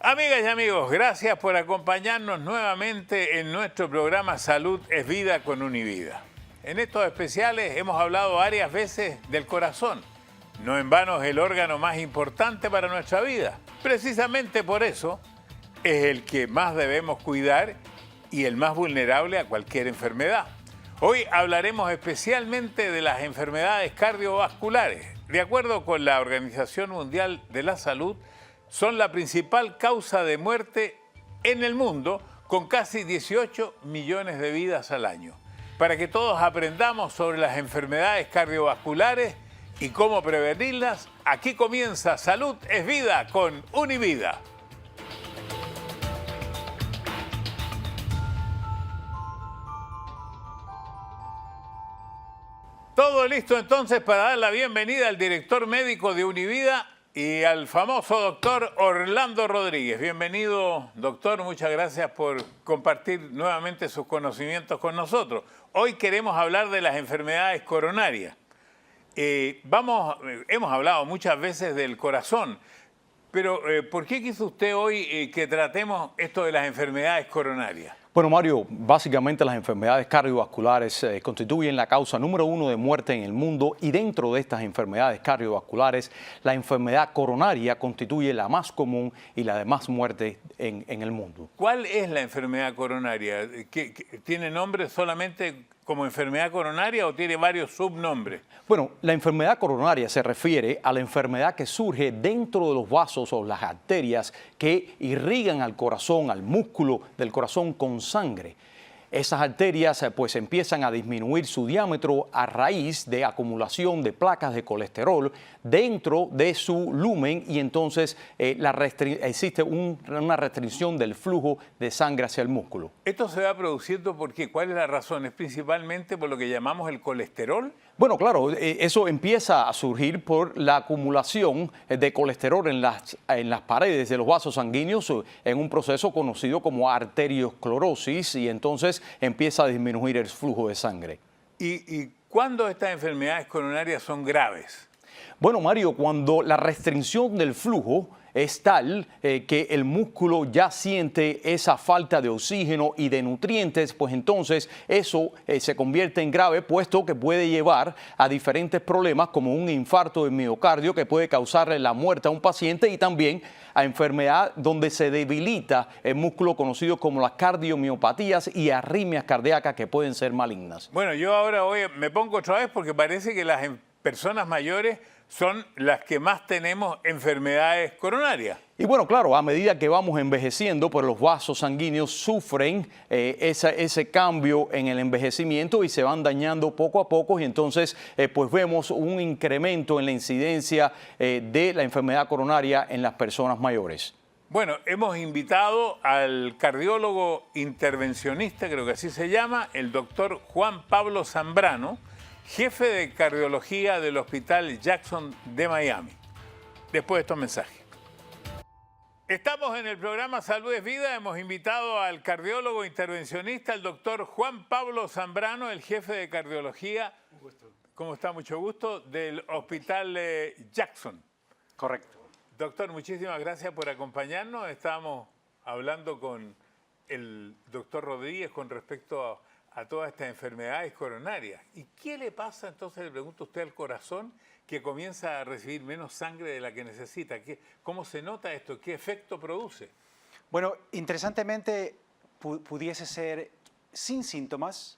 Amigas y amigos, gracias por acompañarnos nuevamente en nuestro programa Salud es Vida con Univida. En estos especiales hemos hablado varias veces del corazón. No en vano es el órgano más importante para nuestra vida. Precisamente por eso es el que más debemos cuidar y el más vulnerable a cualquier enfermedad. Hoy hablaremos especialmente de las enfermedades cardiovasculares. De acuerdo con la Organización Mundial de la Salud, son la principal causa de muerte en el mundo, con casi 18 millones de vidas al año. Para que todos aprendamos sobre las enfermedades cardiovasculares y cómo prevenirlas, aquí comienza Salud es Vida con Univida. Todo listo entonces para dar la bienvenida al director médico de Univida y al famoso doctor Orlando Rodríguez. Bienvenido, doctor. Muchas gracias por compartir nuevamente sus conocimientos con nosotros. Hoy queremos hablar de las enfermedades coronarias. Hemos hablado muchas veces del corazón, pero ¿por qué quiso usted hoy que tratemos esto de las enfermedades coronarias? Bueno, Mario, básicamente las enfermedades cardiovasculares constituyen la causa número 1 de muerte en el mundo, y dentro de estas enfermedades cardiovasculares, la enfermedad coronaria constituye la más común y la de más muerte en el mundo. ¿Cuál es la enfermedad coronaria? ¿Tiene nombre solamente como enfermedad coronaria o tiene varios subnombres? Bueno, la enfermedad coronaria se refiere a la enfermedad que surge dentro de los vasos o las arterias que irrigan al corazón, al músculo del corazón con sangre. Esas arterias pues empiezan a disminuir su diámetro a raíz de acumulación de placas de colesterol dentro de su lumen, y entonces existe una restricción del flujo de sangre hacia el músculo. ¿Esto se va produciendo por qué? ¿Cuál es la razón? ¿Es principalmente por lo que llamamos el colesterol? Bueno, claro, eso empieza a surgir por la acumulación de colesterol en las paredes de los vasos sanguíneos en un proceso conocido como arteriosclerosis, y entonces empieza a disminuir el flujo de sangre. ¿Y cuándo estas enfermedades coronarias son graves? Bueno, Mario, cuando la restricción del flujo es tal que el músculo ya siente esa falta de oxígeno y de nutrientes, pues entonces eso se convierte en grave, puesto que puede llevar a diferentes problemas como un infarto de miocardio que puede causarle la muerte a un paciente, y también a enfermedad donde se debilita el músculo, conocido como las cardiomiopatías y arritmias cardíacas que pueden ser malignas. Bueno, yo ahora me pongo otra vez porque parece que las personas mayores son las que más tenemos enfermedades coronarias. Y bueno, claro, a medida que vamos envejeciendo, pues los vasos sanguíneos sufren ese cambio en el envejecimiento y se van dañando poco a poco, y entonces pues vemos un incremento en la incidencia de la enfermedad coronaria en las personas mayores. Bueno, hemos invitado al cardiólogo intervencionista, creo que así se llama, el doctor Juan Pablo Zambrano, jefe de cardiología del Hospital Jackson de Miami. Después de estos mensajes. Estamos en el programa Salud es Vida. Hemos invitado al cardiólogo intervencionista, el doctor Juan Pablo Zambrano, el jefe de cardiología. Un gusto. ¿Cómo está? Mucho gusto. Del Hospital Jackson. Correcto. Doctor, muchísimas gracias por acompañarnos. Estábamos hablando con el doctor Rodríguez con respecto a todas estas enfermedades coronarias. ¿Y qué le pasa entonces, le pregunto a usted, al corazón, que comienza a recibir menos sangre de la que necesita? ¿Cómo se nota esto? ¿Qué efecto produce? Bueno, interesantemente pudiese ser sin síntomas,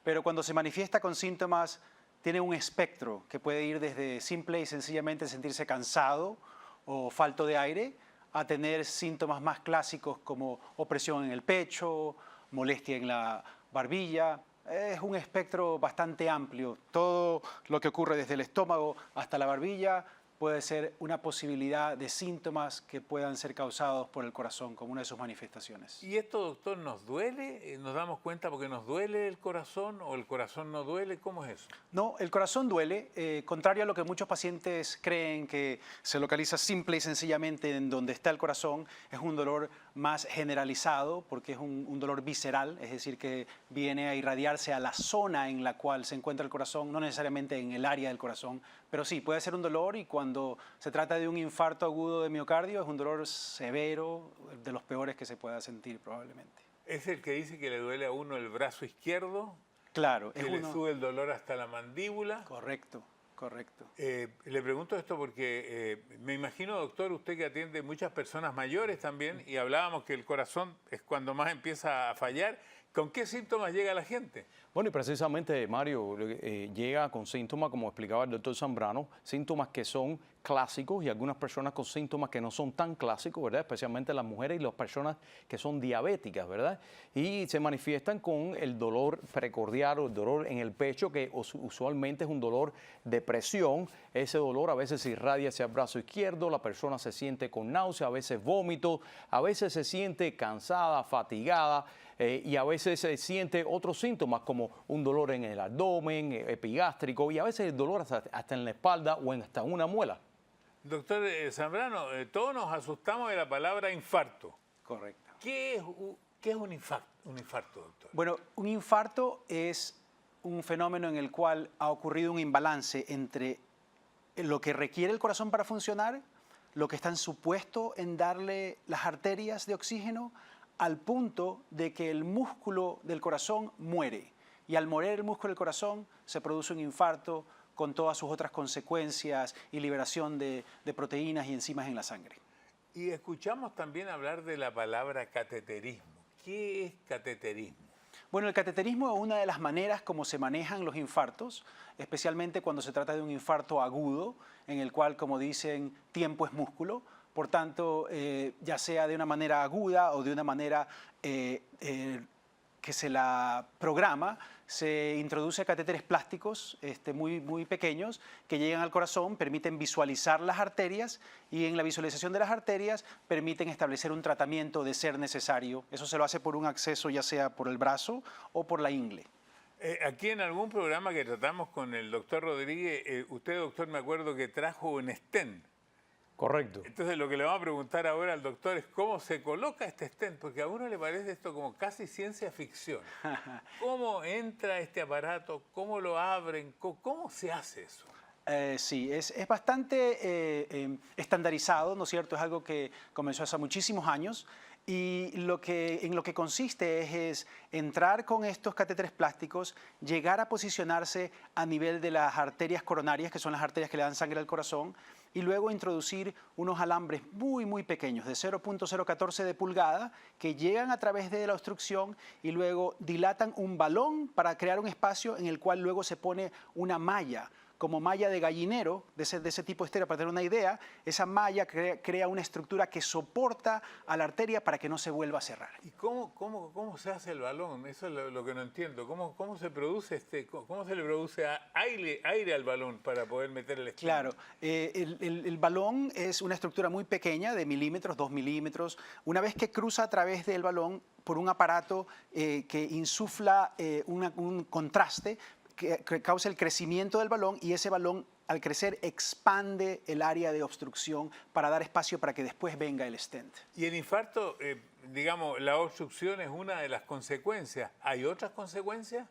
pero cuando se manifiesta con síntomas tiene un espectro que puede ir desde simple y sencillamente sentirse cansado o falto de aire, a tener síntomas más clásicos como opresión en el pecho, molestia en la barbilla. Es un espectro bastante amplio. Todo lo que ocurre desde el estómago hasta la barbilla puede ser una posibilidad de síntomas que puedan ser causados por el corazón como una de sus manifestaciones. ¿Y esto, doctor, nos duele? ¿Nos damos cuenta porque nos duele el corazón o el corazón no duele? ¿Cómo es eso? No, el corazón duele, contrario a lo que muchos pacientes creen, que se localiza simple y sencillamente en donde está el corazón. Es un dolor más generalizado porque es un dolor visceral, es decir, que viene a irradiarse a la zona en la cual se encuentra el corazón, no necesariamente en el área del corazón, Pero sí, puede ser un dolor y cuando se trata de un infarto agudo de miocardio es un dolor severo, de los peores que se pueda sentir probablemente. Es el que dice que le duele a uno el brazo izquierdo, Claro, que le sube el dolor hasta la mandíbula. Correcto, correcto. Le pregunto esto porque me imagino, doctor, usted que atiende muchas personas mayores también, y hablábamos que el corazón es cuando más empieza a fallar. ¿Con qué síntomas llega la gente? Bueno, y precisamente, Mario, llega con síntomas, como explicaba el doctor Zambrano, síntomas que son clásicos y algunas personas con síntomas que no son tan clásicos, ¿verdad? Especialmente las mujeres y las personas que son diabéticas, ¿verdad? Y se manifiestan con el dolor precordial o el dolor en el pecho, que usualmente es un dolor de presión. Ese dolor a veces se irradia hacia el brazo izquierdo, la persona se siente con náusea, a veces vómito, a veces se siente cansada, fatigada. Y a veces se siente otros síntomas como un dolor en el abdomen, epigástrico, y a veces el dolor hasta en la espalda o hasta una muela. Doctor Zambrano, todos nos asustamos de la palabra infarto. Correcto. ¿Qué es un infarto, doctor? Bueno, un infarto es un fenómeno en el cual ha ocurrido un imbalance entre lo que requiere el corazón para funcionar, lo que están supuestos en darle las arterias de oxígeno, al punto de que el músculo del corazón muere. Y al morir el músculo del corazón se produce un infarto con todas sus otras consecuencias y liberación de proteínas y enzimas en la sangre. Y escuchamos también hablar de la palabra cateterismo. ¿Qué es cateterismo? Bueno, el cateterismo es una de las maneras como se manejan los infartos, especialmente cuando se trata de un infarto agudo, en el cual, como dicen, tiempo es músculo. Por tanto, ya sea de una manera aguda o de una manera que se la programa, se introduce catéteres plásticos muy pequeños que llegan al corazón, permiten visualizar las arterias y en la visualización de las arterias permiten establecer un tratamiento de ser necesario. Eso se lo hace por un acceso ya sea por el brazo o por la ingle. Aquí en algún programa que tratamos con el doctor Rodríguez, usted, doctor, me acuerdo que trajo un stent. Correcto. Entonces lo que le vamos a preguntar ahora al doctor es cómo se coloca este stent, porque a uno le parece esto como casi ciencia ficción. ¿Cómo entra este aparato? ¿Cómo lo abren? ¿Cómo se hace eso? Sí, es bastante estandarizado, ¿no es cierto? Es algo que comenzó hace muchísimos años y en lo que consiste es entrar con estos catéteres plásticos, llegar a posicionarse a nivel de las arterias coronarias, que son las arterias que le dan sangre al corazón, y luego introducir unos alambres muy pequeños, de 0.014 de pulgada, que llegan a través de la obstrucción y luego dilatan un balón para crear un espacio en el cual luego se pone una malla, como malla de gallinero, de ese tipo de estéreo, para tener una idea. Esa malla crea una estructura que soporta a la arteria para que no se vuelva a cerrar. ¿Y cómo se hace el balón? Eso es lo que no entiendo. ¿Cómo se produce cómo se le produce aire al balón para poder meter el stent? Claro, el balón es una estructura muy pequeña, de milímetros, 2 milímetros. Una vez que cruza a través del balón por un aparato que insufla un contraste, que causa el crecimiento del balón, y ese balón al crecer expande el área de obstrucción para dar espacio para que después venga el stent. Y el infarto, digamos, la obstrucción es una de las consecuencias. ¿Hay otras consecuencias?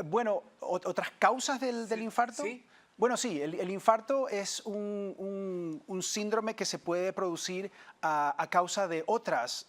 Bueno, ¿otras causas del infarto? Sí. Bueno, sí, el infarto es un síndrome que se puede producir a causa de otras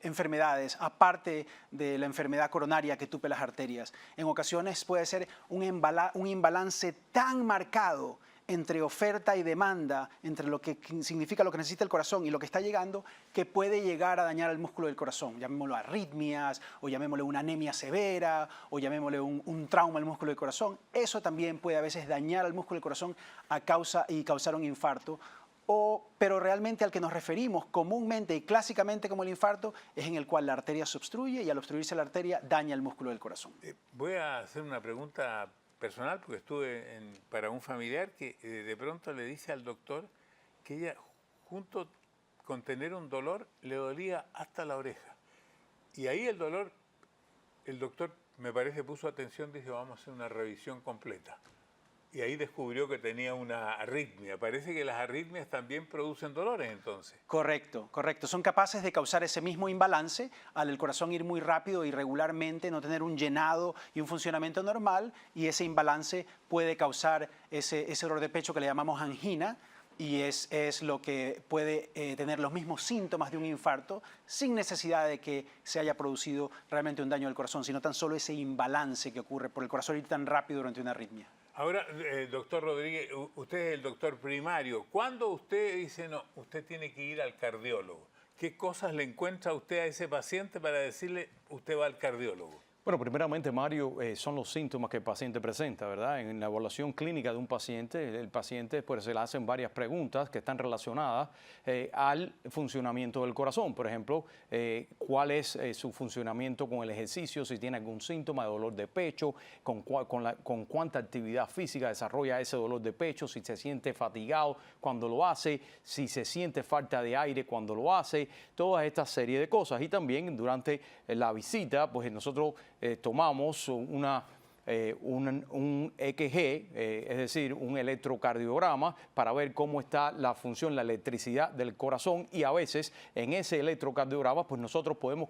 enfermedades, aparte de la enfermedad coronaria que tupe las arterias. En ocasiones puede ser un imbalance tan marcado entre oferta y demanda, entre lo que significa lo que necesita el corazón y lo que está llegando, que puede llegar a dañar el músculo del corazón. Llamémoslo arritmias, o llamémosle una anemia severa, o llamémosle un trauma al músculo del corazón. Eso también puede a veces dañar al músculo del corazón y causar un infarto. Pero realmente al que nos referimos comúnmente y clásicamente como el infarto es en el cual la arteria se obstruye y al obstruirse la arteria daña el músculo del corazón. Voy a hacer una pregunta personal, porque estuve para un familiar que de pronto le dice al doctor que ella, junto con tener un dolor, le dolía hasta la oreja. Y ahí el doctor me parece puso atención, dice, vamos a hacer una revisión completa. Y ahí descubrió que tenía una arritmia. Parece que las arritmias también producen dolores entonces. Correcto, correcto. Son capaces de causar ese mismo imbalance al el corazón ir muy rápido y regularmente, no tener un llenado y un funcionamiento normal, y ese imbalance puede causar ese dolor de pecho que le llamamos angina, y es lo que puede tener los mismos síntomas de un infarto sin necesidad de que se haya producido realmente un daño al corazón, sino tan solo ese imbalance que ocurre por el corazón ir tan rápido durante una arritmia. Ahora, doctor Rodríguez, usted es el doctor primario. ¿Cuándo usted dice, no, usted tiene que ir al cardiólogo? ¿Qué cosas le encuentra usted a ese paciente para decirle, usted va al cardiólogo? Bueno, primeramente, Mario, son los síntomas que el paciente presenta, ¿verdad? En la evaluación clínica de un paciente, el paciente pues, se le hacen varias preguntas que están relacionadas al funcionamiento del corazón. Por ejemplo, cuál es su funcionamiento con el ejercicio, si tiene algún síntoma de dolor de pecho, con cuánta actividad física desarrolla ese dolor de pecho, si se siente fatigado cuando lo hace, si se siente falta de aire cuando lo hace, toda esta serie de cosas. Y también durante la visita, pues nosotros tomamos un EKG, es decir, un electrocardiograma, para ver cómo está la función, la electricidad del corazón, y a veces en ese electrocardiograma pues nosotros podemos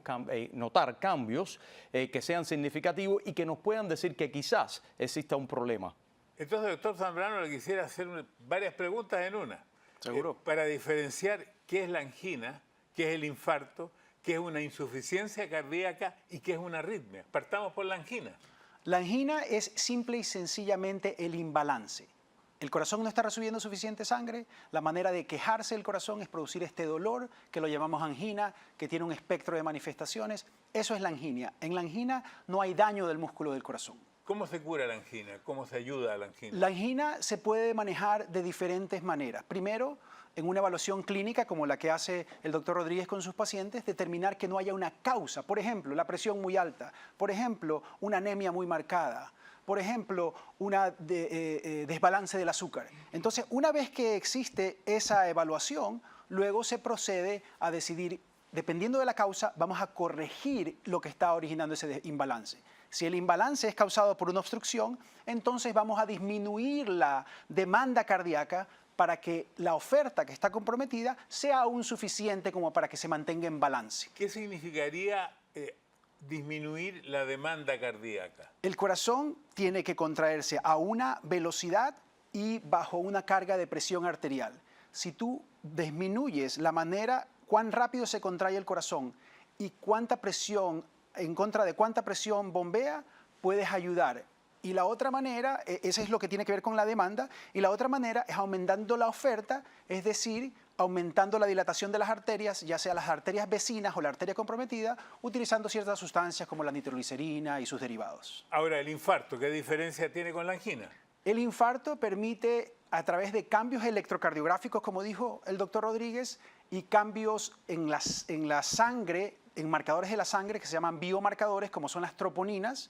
notar cambios que sean significativos y que nos puedan decir que quizás exista un problema. Entonces, doctor Zambrano, le quisiera hacer varias preguntas en una. Seguro. Para diferenciar qué es la angina, qué es el infarto, qué es una insuficiencia cardíaca y qué es una arritmia. Partamos por la angina. La angina es simple y sencillamente el imbalance. El corazón no está recibiendo suficiente sangre, la manera de quejarse del corazón es producir este dolor, que lo llamamos angina, que tiene un espectro de manifestaciones. Eso es la angina. En la angina no hay daño del músculo del corazón. ¿Cómo se cura la angina? ¿Cómo se ayuda a la angina? La angina se puede manejar de diferentes maneras. Primero, en una evaluación clínica como la que hace el doctor Rodríguez con sus pacientes, determinar que no haya una causa. Por ejemplo, la presión muy alta. Por ejemplo, una anemia muy marcada. Por ejemplo, un desbalance del azúcar. Entonces, una vez que existe esa evaluación, luego se procede a decidir, dependiendo de la causa, vamos a corregir lo que está originando ese imbalance. Si el imbalance es causado por una obstrucción, entonces vamos a disminuir la demanda cardíaca para que la oferta que está comprometida sea aún suficiente como para que se mantenga en balance. ¿Qué significaría disminuir la demanda cardíaca? El corazón tiene que contraerse a una velocidad y bajo una carga de presión arterial. Si tú disminuyes la manera, cuán rápido se contrae el corazón y cuánta presión, en contra de cuánta presión bombea, puedes ayudar. Y la otra manera, eso es lo que tiene que ver con la demanda, y la otra manera es aumentando la oferta, es decir, aumentando la dilatación de las arterias, ya sea las arterias vecinas o la arteria comprometida, utilizando ciertas sustancias como la nitroglicerina y sus derivados. Ahora, el infarto, ¿qué diferencia tiene con la angina? El infarto permite, a través de cambios electrocardiográficos, como dijo el doctor Rodríguez, y cambios en la sangre, en marcadores de la sangre que se llaman biomarcadores, como son las troponinas,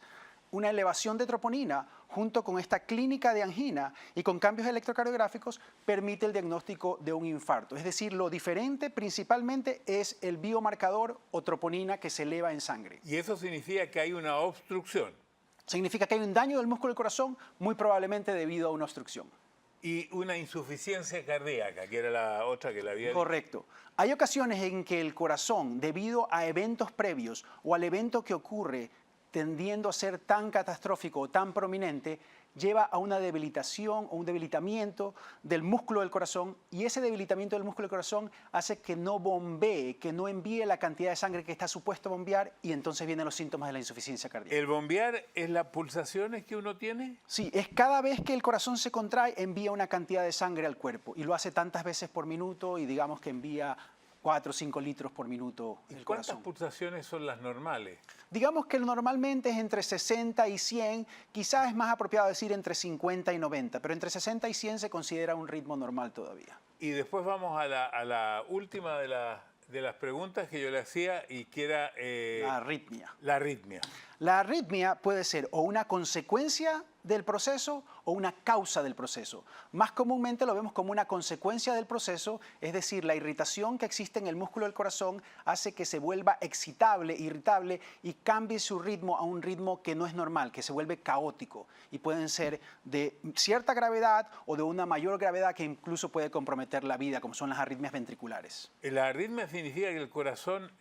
una elevación de troponina junto con esta clínica de angina y con cambios electrocardiográficos permite el diagnóstico de un infarto. Es decir, lo diferente principalmente es el biomarcador o troponina que se eleva en sangre. Y eso significa que hay una obstrucción. Significa que hay un daño del músculo del corazón, muy probablemente debido a una obstrucción. Y una insuficiencia cardíaca, que era la otra que la había dicho. Correcto. Hay ocasiones en que el corazón, debido a eventos previos o al evento que ocurre tendiendo a ser tan catastrófico o tan prominente, lleva a una debilitación o un debilitamiento del músculo del corazón, y ese debilitamiento del músculo del corazón hace que no bombee, que no envíe la cantidad de sangre que está supuesto bombear, y entonces vienen los síntomas de la insuficiencia cardíaca. ¿El bombear es las pulsaciones que uno tiene? Sí, es cada vez que el corazón se contrae, envía una cantidad de sangre al cuerpo, y lo hace tantas veces por minuto, y digamos que envía 4 o 5 litros por minuto el ¿Cuántas corazón. pulsaciones son las normales? Digamos que normalmente es entre 60 y 100, quizás es más apropiado decir entre 50 y 90, pero entre 60 y 100 se considera un ritmo normal todavía. Y después vamos a la última de las preguntas que yo le hacía y que era... La arritmia. La arritmia. La arritmia puede ser o una consecuencia del proceso o una causa del proceso. Más comúnmente lo vemos como una consecuencia del proceso, es decir, la irritación que existe en el músculo del corazón hace que se vuelva excitable, irritable y cambie su ritmo a un ritmo que no es normal, que se vuelve caótico. Y pueden ser de cierta gravedad o de una mayor gravedad que incluso puede comprometer la vida, como son las arritmias ventriculares. La arritmia significa que el corazón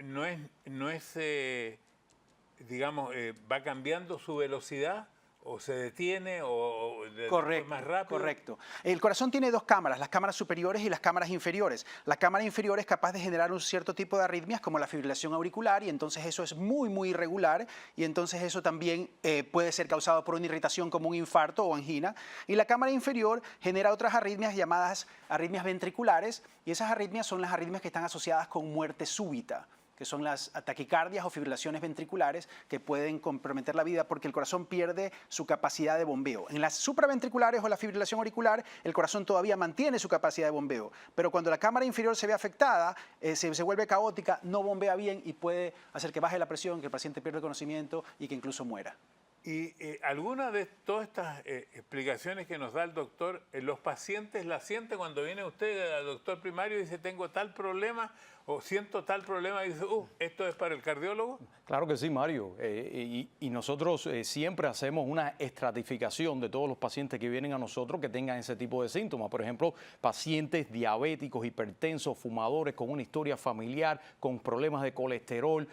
digamos, va cambiando su velocidad o se detiene o Correcto, más rápido. correcto. El corazón tiene dos cámaras, las cámaras superiores y las cámaras inferiores. La cámara inferior es capaz de generar un cierto tipo de arritmias como la fibrilación auricular y entonces eso es muy, muy irregular y entonces eso también puede ser causado por una irritación como un infarto o angina. Y la cámara inferior genera otras arritmias llamadas arritmias ventriculares y esas arritmias son las arritmias que están asociadas con muerte súbita, que son las taquicardias o fibrilaciones ventriculares que pueden comprometer la vida porque el corazón pierde su capacidad de bombeo. En las supraventriculares o la fibrilación auricular, el corazón todavía mantiene su capacidad de bombeo, pero cuando la cámara inferior se ve afectada, se vuelve caótica, no bombea bien y puede hacer que baje la presión, que el paciente pierda el conocimiento y que incluso muera. Y alguna de todas estas explicaciones que nos da el doctor, los pacientes la sienten cuando viene usted al doctor primario y dice tengo tal problema o siento tal problema y dice, ¿esto es para el cardiólogo? Claro que sí, Mario. Y nosotros siempre hacemos una estratificación de todos los pacientes que vienen a nosotros que tengan ese tipo de síntomas. Por ejemplo, pacientes diabéticos, hipertensos, fumadores con una historia familiar, con problemas de colesterol,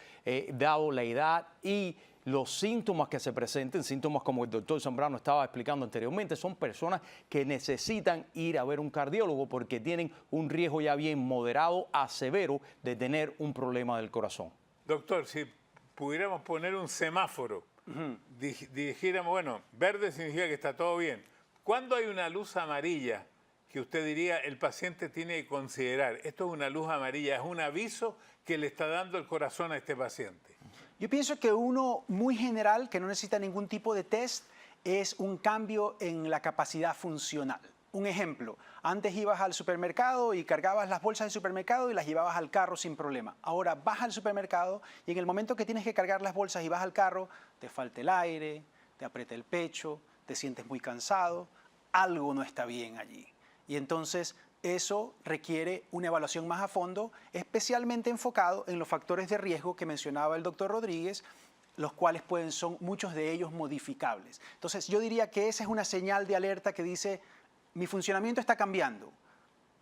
dado la edad y los síntomas que se presenten, síntomas como el doctor Zambrano estaba explicando anteriormente, son personas que necesitan ir a ver un cardiólogo porque tienen un riesgo ya bien moderado a severo de tener un problema del corazón. Doctor, si pudiéramos poner un semáforo, dijéramos, bueno, verde significa que está todo bien. ¿Cuándo hay una luz amarilla que usted diría el paciente tiene que considerar? Esto es una luz amarilla, es un aviso que le está dando el corazón a este paciente. Yo pienso que uno muy general, que no necesita ningún tipo de test, es un cambio en la capacidad funcional. Un ejemplo, antes ibas al supermercado y cargabas las bolsas del supermercado y las llevabas al carro sin problema. Ahora vas al supermercado y en el momento que tienes que cargar las bolsas y vas al carro, te falta el aire, te aprieta el pecho, te sientes muy cansado, algo no está bien allí. Y entonces eso requiere una evaluación más a fondo, especialmente enfocado en los factores de riesgo que mencionaba el doctor Rodríguez, los cuales son muchos de ellos modificables. Entonces yo diría que esa es una señal de alerta que dice, mi funcionamiento está cambiando,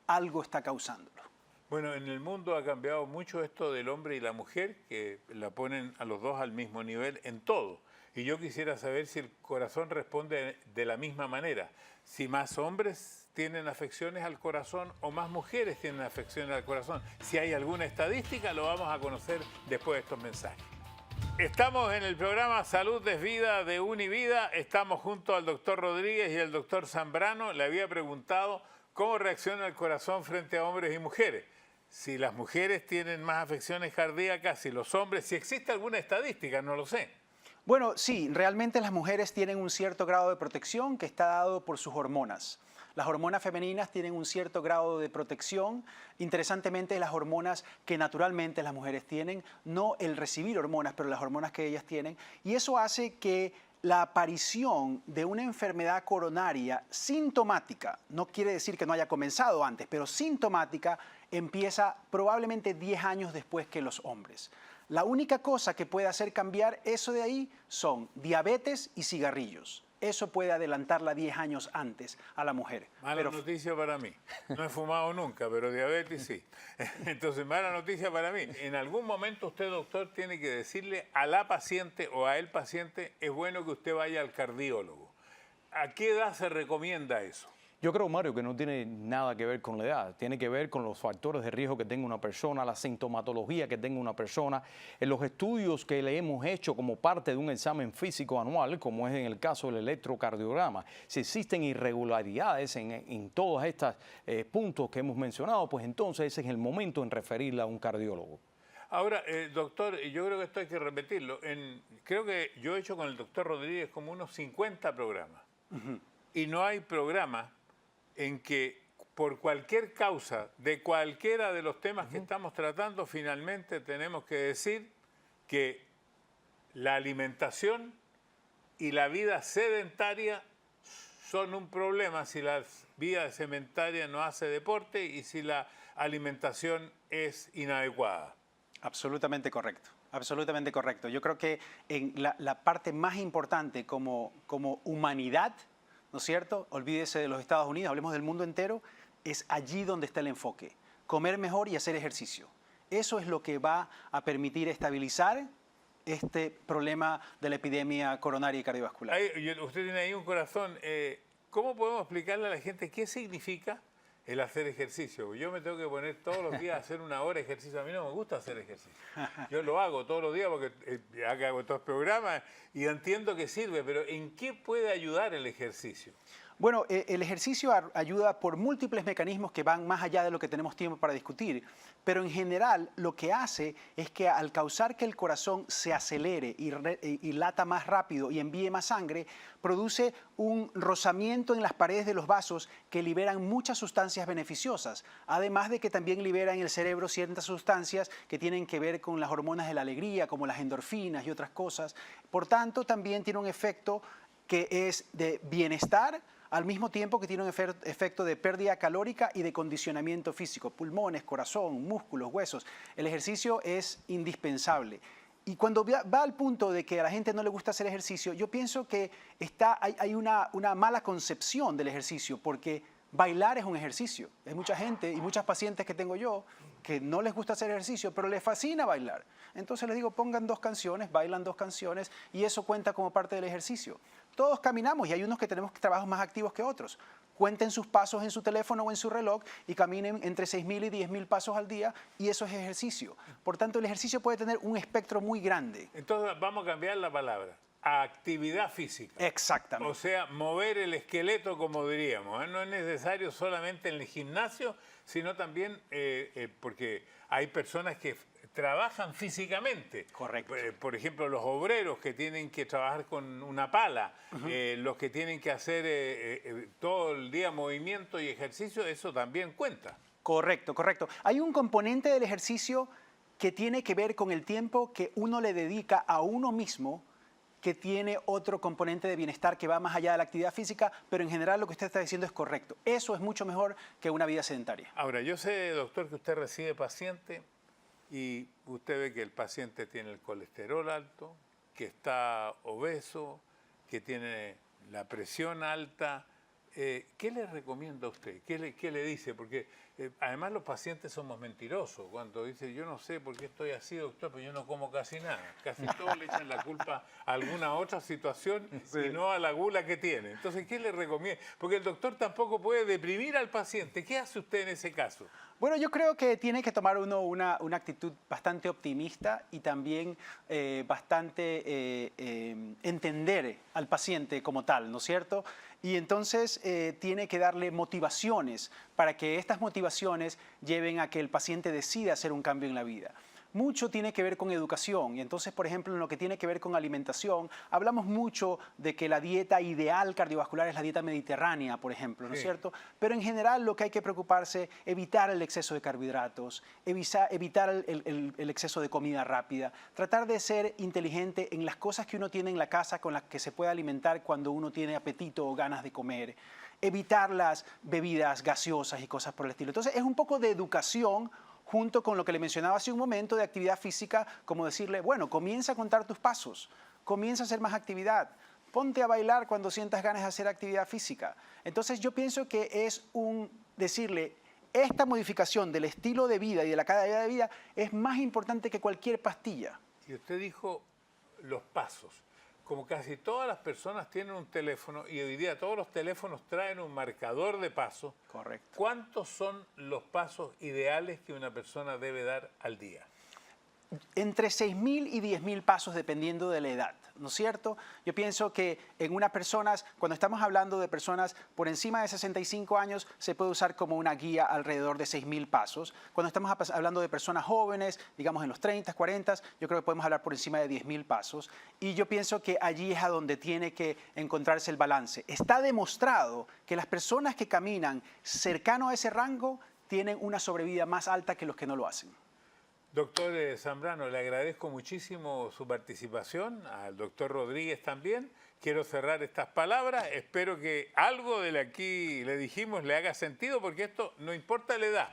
algo está causándolo. Bueno, en el mundo ha cambiado mucho esto del hombre y la mujer, que la ponen a los dos al mismo nivel en todo. Y yo quisiera saber si el corazón responde de la misma manera. Si más hombres tienen afecciones al corazón o más mujeres tienen afecciones al corazón. Si hay alguna estadística, lo vamos a conocer después de estos mensajes. Estamos en el programa Salud es Vida de Univida. Estamos junto al doctor Rodríguez y al doctor Zambrano. Le había preguntado cómo reacciona el corazón frente a hombres y mujeres. Si las mujeres tienen más afecciones cardíacas, si los hombres, si existe alguna estadística, no lo sé. Bueno, sí, realmente las mujeres tienen un cierto grado de protección que está dado por sus hormonas. Las hormonas femeninas tienen un cierto grado de protección. Interesantemente, las hormonas que naturalmente las mujeres tienen, no el recibir hormonas, pero las hormonas que ellas tienen. Y eso hace que la aparición de una enfermedad coronaria sintomática, no quiere decir que no haya comenzado antes, pero sintomática, empieza probablemente 10 años después que los hombres. La única cosa que puede hacer cambiar eso de ahí son diabetes y cigarrillos. Eso puede adelantarla 10 años antes a la mujer. Mala noticia para mí. No he fumado nunca, pero diabetes sí. Entonces, mala noticia para mí. En algún momento usted, doctor, tiene que decirle a la paciente o a el paciente, es bueno que usted vaya al cardiólogo. ¿A qué edad se recomienda eso? Yo creo, Mario, que no tiene nada que ver con la edad. Tiene que ver con los factores de riesgo que tenga una persona, la sintomatología que tenga una persona. En los estudios que le hemos hecho como parte de un examen físico anual, como es en el caso del electrocardiograma, si existen irregularidades en todos estos puntos que hemos mencionado, pues entonces ese es el momento en referirla a un cardiólogo. Ahora, doctor, yo creo que esto hay que repetirlo. Creo que yo he hecho con el doctor Rodríguez como unos 50 programas. Y no hay programa en que por cualquier causa de cualquiera de los temas que estamos tratando, finalmente tenemos que decir que la alimentación y la vida sedentaria son un problema si la vida sedentaria no hace deporte y si la alimentación es inadecuada. Absolutamente correcto, absolutamente correcto. Yo creo que en la parte más importante como humanidad, ¿no es cierto? Olvídese de los Estados Unidos, hablemos del mundo entero, es allí donde está el enfoque. Comer mejor y hacer ejercicio. Eso es lo que va a permitir estabilizar este problema de la epidemia coronaria y cardiovascular. Usted tiene ahí un corazón. ¿Cómo podemos explicarle a la gente qué significa el hacer ejercicio? Yo me tengo que poner todos los días a hacer 1 hora de ejercicio. A mí no me gusta hacer ejercicio. Yo lo hago todos los días porque hago estos programas y entiendo que sirve, pero ¿en qué puede ayudar el ejercicio? Bueno, el ejercicio ayuda por múltiples mecanismos que van más allá de lo que tenemos tiempo para discutir, pero en general lo que hace es que al causar que el corazón se acelere y lata más rápido y envíe más sangre, produce un rozamiento en las paredes de los vasos que liberan muchas sustancias beneficiosas, además de que también libera en el cerebro ciertas sustancias que tienen que ver con las hormonas de la alegría, como las endorfinas y otras cosas. Por tanto, también tiene un efecto que es de bienestar, al mismo tiempo que tiene un efecto de pérdida calórica y de condicionamiento físico, pulmones, corazón, músculos, huesos. El ejercicio es indispensable. Y cuando va al punto de que a la gente no le gusta hacer ejercicio, yo pienso que hay una mala concepción del ejercicio, porque bailar es un ejercicio. Hay mucha gente y muchas pacientes que tengo yo que no les gusta hacer ejercicio, pero les fascina bailar. Entonces les digo, pongan 2 canciones, bailan 2 canciones y eso cuenta como parte del ejercicio. Todos caminamos y hay unos que tenemos trabajos más activos que otros. Cuenten sus pasos en su teléfono o en su reloj y caminen entre 6.000 y 10.000 pasos al día y eso es ejercicio. Por tanto, el ejercicio puede tener un espectro muy grande. Entonces vamos a cambiar la palabra. Actividad física. Exactamente. O sea, mover el esqueleto, como diríamos. No es necesario solamente en el gimnasio, sino también porque hay personas que trabajan físicamente. Correcto. Por ejemplo, los obreros que tienen que trabajar con una pala, los que tienen que hacer todo el día movimiento y ejercicio, eso también cuenta. Correcto, correcto. Hay un componente del ejercicio que tiene que ver con el tiempo que uno le dedica a uno mismo, que tiene otro componente de bienestar que va más allá de la actividad física, pero en general lo que usted está diciendo es correcto. Eso es mucho mejor que una vida sedentaria. Ahora, yo sé, doctor, que usted recibe pacientes y usted ve que el paciente tiene el colesterol alto, que está obeso, que tiene la presión alta. ¿Qué le recomienda a usted? ¿Qué le dice? Porque además los pacientes somos mentirosos. Cuando dice, yo no sé por qué estoy así, doctor, pero yo no como casi nada. Casi todos le echan la culpa a alguna otra situación y no a la gula que tiene. Entonces, ¿qué le recomienda? Porque el doctor tampoco puede deprimir al paciente. ¿Qué hace usted en ese caso? Bueno, yo creo que tiene que tomar uno una actitud bastante optimista y también bastante entender al paciente como tal, ¿no es cierto? Y entonces tiene que darle motivaciones para que estas motivaciones lleven a que el paciente decida hacer un cambio en la vida. Mucho tiene que ver con educación y entonces, por ejemplo, en lo que tiene que ver con alimentación, hablamos mucho de que la dieta ideal cardiovascular es la dieta mediterránea, por ejemplo, ¿no es cierto? Pero en general lo que hay que preocuparse, evitar el exceso de carbohidratos, evitar el exceso de comida rápida, tratar de ser inteligente en las cosas que uno tiene en la casa con las que se puede alimentar cuando uno tiene apetito o ganas de comer, evitar las bebidas gaseosas y cosas por el estilo. Entonces es un poco de educación junto con lo que le mencionaba hace un momento de actividad física, como decirle, bueno, comienza a contar tus pasos, comienza a hacer más actividad, ponte a bailar cuando sientas ganas de hacer actividad física. Entonces yo pienso que es decirle, esta modificación del estilo de vida y de la calidad de vida es más importante que cualquier pastilla. Y usted dijo los pasos. Como casi todas las personas tienen un teléfono y hoy día todos los teléfonos traen un marcador de pasos. Correcto. ¿Cuántos son los pasos ideales que una persona debe dar al día? Entre 6.000 y 10.000 pasos dependiendo de la edad, ¿no es cierto? Yo pienso que en unas personas, cuando estamos hablando de personas por encima de 65 años, se puede usar como una guía alrededor de 6.000 pasos. Cuando estamos hablando de personas jóvenes, digamos en los 30, 40, yo creo que podemos hablar por encima de 10.000 pasos. Y yo pienso que allí es a donde tiene que encontrarse el balance. Está demostrado que las personas que caminan cercano a ese rango tienen una sobrevida más alta que los que no lo hacen. Doctor Zambrano, le agradezco muchísimo su participación, al doctor Rodríguez también. Quiero cerrar estas palabras. Espero que algo de lo que aquí le dijimos le haga sentido, porque esto no importa la edad.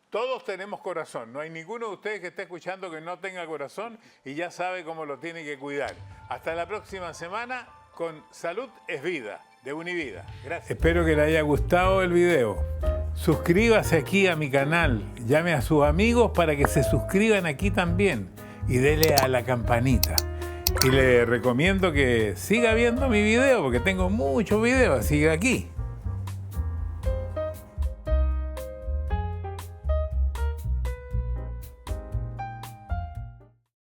Todos tenemos corazón. No hay ninguno de ustedes que esté escuchando que no tenga corazón y ya sabe cómo lo tiene que cuidar. Hasta la próxima semana con Salud es Vida, de Univida. Gracias. Espero que le haya gustado el video. Suscríbase aquí a mi canal. Llame a sus amigos para que se suscriban aquí también. Y dele a la campanita. Y le recomiendo que siga viendo mi video, porque tengo muchos videos. Siga aquí.